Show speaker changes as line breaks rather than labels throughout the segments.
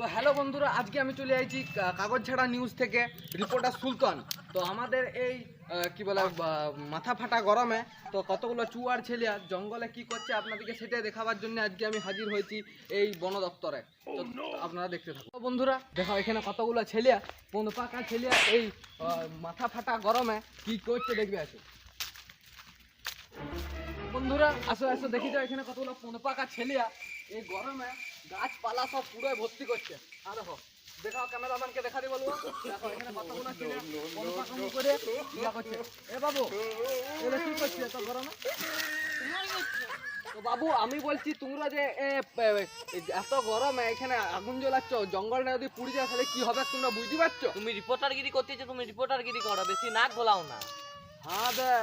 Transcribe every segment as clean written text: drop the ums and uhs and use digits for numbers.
তো হ্যালো বন্ধুরা, আজকে আমি চলে আইছি কাগজ ছাড়া নিউজ থেকে, রিপোর্টার সুলতান। তো আমাদের এই কি বলে মাথা ফাটা গরমে তো কতগুলো চুয়ার ছেলিয়া জঙ্গলে কি করছে আপনাদেরকে সেটাই দেখাবার জন্য আজকে আমি হাজির হয়েছি এই বন দপ্তরে। তো আপনারা দেখতে থাকুন। বন্ধুরা দেখো, এখানে কতগুলো ছেলিয়া, পাকা ছেলিয়া এই মাথা ফাটা গরমে কি করছে দেখবে আছে। বন্ধুরা আসো আসো, দেখি যাও এখানে কতগুলো পাকা ছেলিয়া এই গরমে গাছপালা সব পুরো ভর্তি করছে। আর দেখো, দেখাও ক্যামেরাম্যানকে দেখা দিয়ে বলবো, দেখো এখানে কতগুলো ছেলে বনপাকামি করে ইয়া করছে। এ বাবু, এরা কি করছে এত গরমে? তো বাবু আমি বলছি, তোমরা যে এত গরমে এখানে আগুন জ্বলাচ্ছ, জঙ্গলটা যদি পুড়ে যায় তাহলে কি হবে তোমরা বুঝতে পারছো?
তুমি রিপোর্টারগিরি করতেছো, তুমি রিপোর্টারগিরি করো, বেশি নাক গলাও না।
হ্যাঁ দে,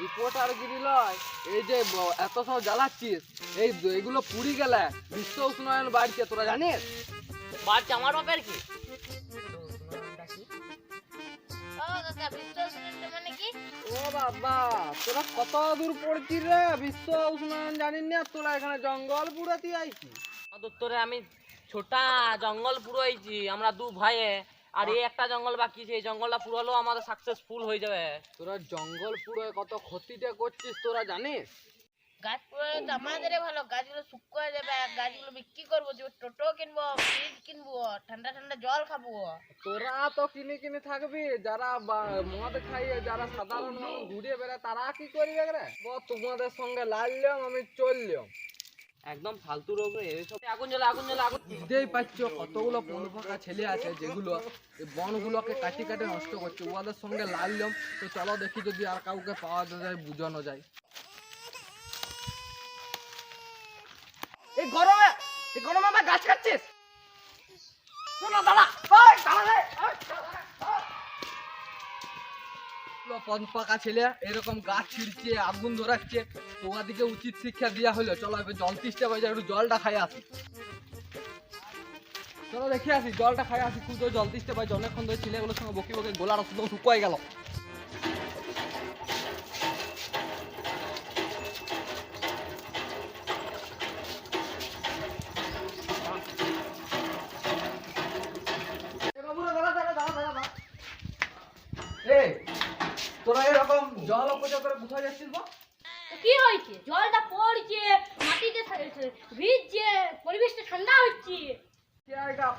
রিপোর্টারগিরি লয়, এই যে এত সব জ্বালাচ্ছিস, এইগুলো পুড়ি গেলে বিশ্ব উষ্ণায়ন বাড়ছে, তোরা জানিস?
বাড়ছে আমার বাপের কি?
ও বাবা, তোরা কত দূর পড়ছিস রে, বিশ্ব উষ্ণায়ন জানিস না? তোরা এখানে জঙ্গল পুড়াতে আইছি।
উত্তরে আমি ছোটা জঙ্গল পুরোইছি, আমরা দু ভাইয়ে, আর এই একটা জঙ্গল বাকি আছে, এই জঙ্গলটা পুরোলেও আমাদের সাকসেসফুল হয়ে যাবে।
তোরা জঙ্গল পুরো কত ক্ষতিটা করছিস তোরা জানিস?
গাছ পুরো তো আমাদের ভালো, গাছগুলো শুকিয়ে যাবে, গাছগুলো বিক্রি করবো, টোটো কিনবো, ফ্রিজ কিনবো, ঠান্ডা ঠান্ডা জল খাবো।
তোরা তো কিনে কিনে থাকবি, যারা মদ খাইয়ে যারা সাধারণ ঘুরে বেড়ায় তারা কি করবে রে? তোমাদের সঙ্গে লাড়লাম, আমি চললাম।
একদম ফালতু রোগ রে এসব। আগুন জ্বলে আগুন জ্বলে আগুন।
বুঝতেই পারছো কতগুলো বনফাঁকা ছেলে আছে যেগুলো এই বনগুলোকে কাটি কাটি নষ্ট করছে, ওদের সঙ্গে লাড়লাম। তো চলো দেখি যদি আর কাউকে পাওয়া যায়, বুঝানো যায়। এই গরমে আমার গাছ কাটছিস? শোনো দাদা, পাকা ছেলে এরকম গাছ ছিড়ছে, আগুন ধরাচ্ছে, তোমাদেরকে উচিত শিক্ষা দেওয়া হলো। চলো এবার জল তিষ্টা হয়ে যায়, একটু জলটা খাই আসি। চলো দেখে আসি, জলটা খাই আসি, খুব জল তিষ্টা পাই। অনেকক্ষণ ধরে ছেলেগুলোর সঙ্গে বকি বকি গোলার একদম শুকিয়ে গেল। তোরা এরকম জল অপচয় করে কোথায় যাচ্ছিস?
কি হয়েছে? জলটা পড়ছে, মাটিতে ভিজছে, পরিবেশটা ঠান্ডা হচ্ছে।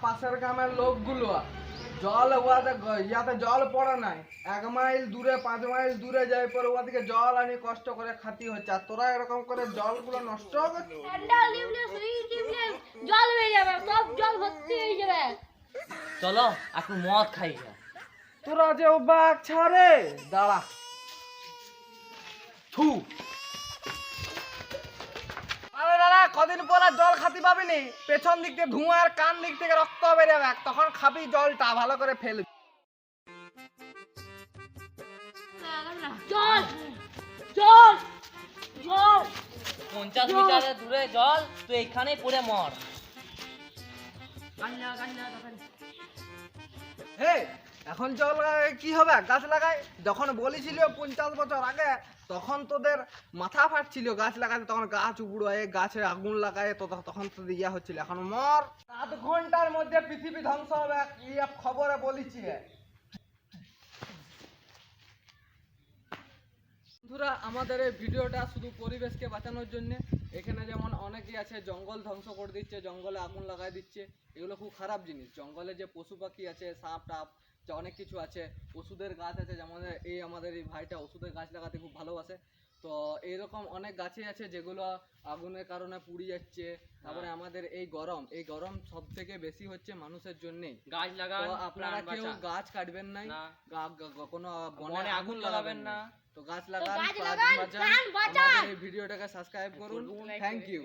পাশের গ্রামের লোকগুলো জল ইয়াতে জল পড়ে নাই, 1 মাইল দূরে 5 মাইল দূরে যাই পরে ওদিকে জল আনি কষ্ট করে খাতি হচ্ছে, আর তোরা এরকম করে জলগুলো নষ্ট করছিস।
ঠান্ডা লিবলে জল হয়ে যাবে, সব জল ভর্তি হয়ে যাবে।
চলো একটু মদ খাই।
তোরা যে বাঘ ছাড়ে দাঁড়া থু। আরে দাদা, কদিন পর আর জল খাতি পাবিনি, পেছন দিক থেকে ধোঁয়া আর কান দিক থেকে রক্ত বেরোবে, তখন খাবি জলটা ভালো করে ফেলবি।
জল জল জল
50 মিটারের দূরে জল, তুই এখানেই পড়ে মর।
হে, এখন জল কি হবে? গাছ লাগাই। যখন বলেছিল 50 বছর আগে, তখন তোদের মাথা ফাটছিল গাছ লাগাতে, তখন গাছ উপড়ায়, গাছে আগুন লাগায়, তখন তো ইয়া হচ্ছিল। এখন মর, 7 ঘন্টার মধ্যে পৃথিবী ধ্বংস হবে, খবরে বলেছি। বন্ধুরা, আমাদের এই ভিডিওটা শুধু পরিবেশকে বাঁচানোর জন্য। এখানে যেমন অনেকেই আছে জঙ্গল ধ্বংস করে দিচ্ছে, জঙ্গলে আগুন লাগাই দিচ্ছে, এগুলো খুব খারাপ জিনিস। জঙ্গলে যে পশু পাখি আছে, সাপ টাপ, যে অনেক কিছু আছে, ওষুধের গাছ আছে, যেমন আমাদের এই ভাইটা ওষুধের গাছ লাগাতে খুব ভালোবাসে। তো এইরকম অনেক গাছই আছে যেগুলো আগুনের কারণে পুড়ে যাচ্ছে। তারপরে আমাদের এই গরম সব থেকে বেশি হচ্ছে মানুষের জন্যই।
গাছ লাগান,
আপনারা কেউ গাছ কাটবেন নাই, কোনো বনে আগুন লাগাবেন না। তো গাছ লাগান, প্রাণ বাঁচান। আমাদের এই ভিডিওটাকে সাবস্ক্রাইব করুন। Thank you.